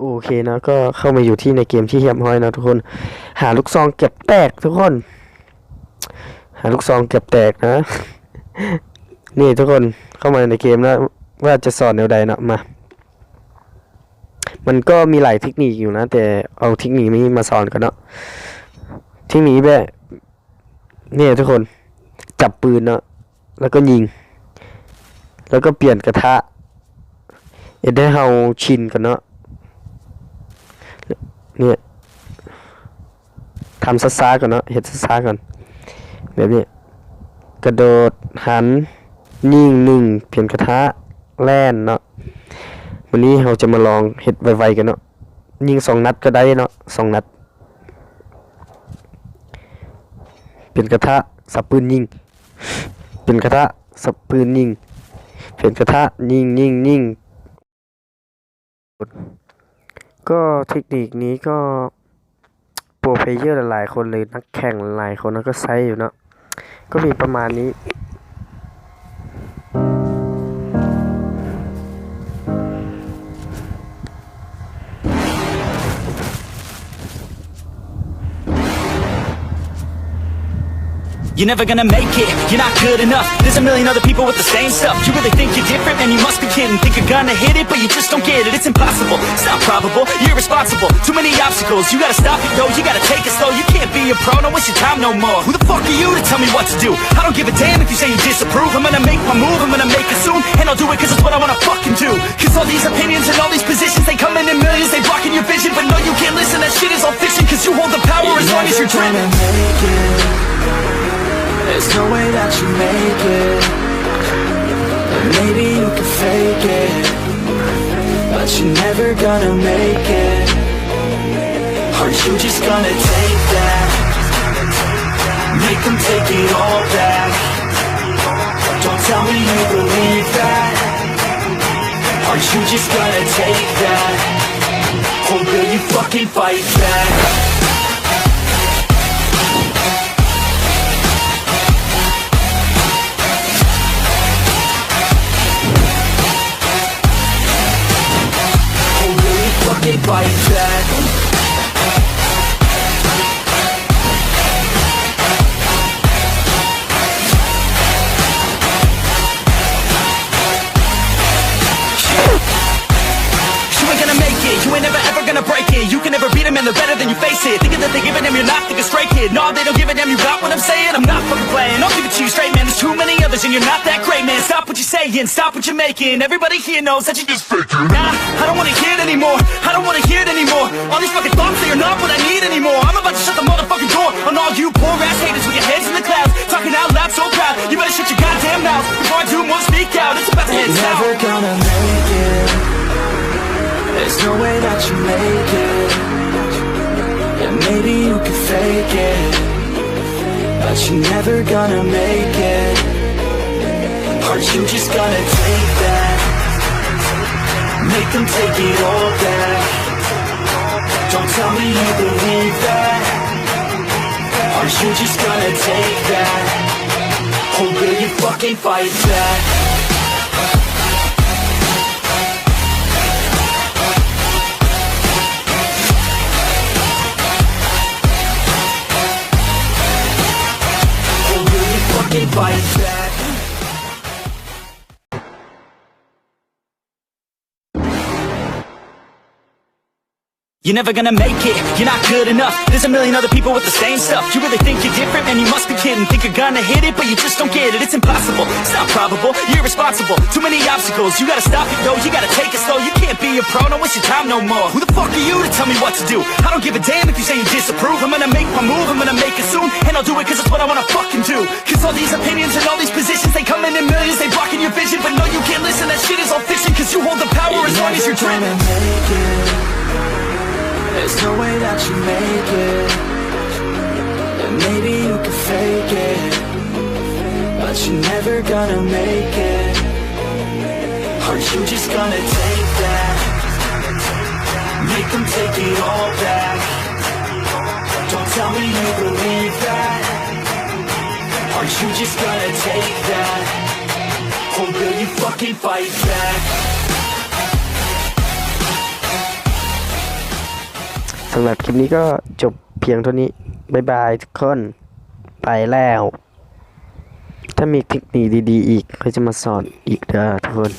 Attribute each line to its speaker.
Speaker 1: โอเคนะก็เข้ามาอยู่ที่ในเกมที่เฮียมห้อยนะทุกคนหาลูกซองเก็บแตกทุกคนหาลูกซองเก็บแตกนะนี่ทุกคนเข้ามาในเกมแล้วว่าจะสอนแนวใดเนาะมามันก็มีหลายเทคนิคอยู่นะแต่เอาเทคนิคนี้มาสอนกันเนาะเทคนิคแบบเนี่ยทุกคนจับปืนเนาะแล้วก็ยิงแล้วก็เปลี่ยนกระทะได้เฮาชินกันเนาะเนี่ยทำซ่าๆก่อนเนาะเห็ดซ่าๆก่อนแบบนี้กระโดดหันยิงหนึ่งเปลี่ยนกระทะแล่นเนาะวันนี้เราจะมาลองเห็ดไวๆกันเนาะยิง2 นัดก็ได้เนาะ2 นัดเปลี่ยนกระทะสับปืนยิงเปลี่ยนกระทะสับปืนยิงเปลี่ยนกระทะยิงก็เทคนิคนี้ก็โปรเพลเยอร์หลายๆคนเลยนักแข่งหลายคนก็ใช้อยู่เนาะก็มีประมาณนี้
Speaker 2: You're never gonna make it, you're not good enough. There's a million other people with the same stuff. You really think you're different, man, you must be kidding. Think you're gonna hit it, but you just don't get it. It's impossible, it's not probable, you're irresponsible. Too many obstacles, you gotta stop it, yo, you gotta take it slow. You can't be a pro, don't waste your time no more. Who the fuck are you to tell me what to do? I don't give a damn if you say you disapprove. I'm gonna make my move, I'm gonna make it soon. And I'll do it cause it's what I wanna fucking do. Cause all these opinions and all these positions, they come in millions, they blocking your vision. But no, you can't listen, that shit is all fiction. Cause you hold the power as long as you're dreaming.
Speaker 3: There's no way that you make it. Or maybe you can fake it, but you're never gonna make it. Aren't you just gonna take that? Make them take it all back. Don't tell me you believe that. Aren't you just gonna take that? Or will you fucking fight back? Fight back. You ain't gonna make it, you ain't never ever gonna break it. You can never beat them and they're better than you face it. Thinking that they're giving them, you're not thinking straight, kid. No, they don't give a damn, you got what I'm saying? I'm not fucking playing, I'll give it to you straight, man. There's too many others and you're not that great, man. Stop what you're saying, stop what you're making. Everybody here knows that you're just faking. Nah, I don't wanna hear it anymore, I don't wanna hear it anymore. All these fucking thoughts, they are not what I need anymore. I'm about to shut the motherfucking door on all you poor ass haters with your heads in the clouds, talking out loud so proud. You better shut your goddamn mouth before I do more, speak out. It's about to head south. You're never gonna make it. There's no way that you make it. Yeah, maybe you can fake it, but you're never gonna make it. Aren't you just gonna take that? Make them take it all back. Don't tell me you believe that. Aren't you just gonna take that? Or will you fucking fight back? Fight back.
Speaker 2: You're never gonna make it, you're not good enough. There's a million other people with the same stuff. You really think you're different, man, you must be kidding. Think you're gonna hit it, but you just don't get it. It's impossible, it's not probable, you're irresponsible. Too many obstacles, you gotta stop it, yo, you gotta take it slow. You can't be a pro, don't waste your time no more. Who the fuck are you to tell me what to do? I don't give a damn if you say you disapprove. I'm gonna make my move, I'm gonna make it soon. And I'll do it cause it's what I wanna fucking do. Cause all these opinions and all these positions, they come in millions, they blocking your vision. But no, you can't listen, that shit is all fiction. Cause you hold the power as long as you're dreaming.
Speaker 3: There's no way that you make it. And maybe you can fake it, but you're never gonna make it. Aren't you just gonna take that? Make them take it all back. Don't tell me you believe that. Aren't you just gonna take that? Or will you fucking fight back?
Speaker 1: สำหรับคลิปนี้ก็จบเพียงเท่านี้บ๊ายบายทุกคนไปแล้วถ้ามีเทคนิคดีๆอีกก็จะมาสอนอีกเด้อทุกคน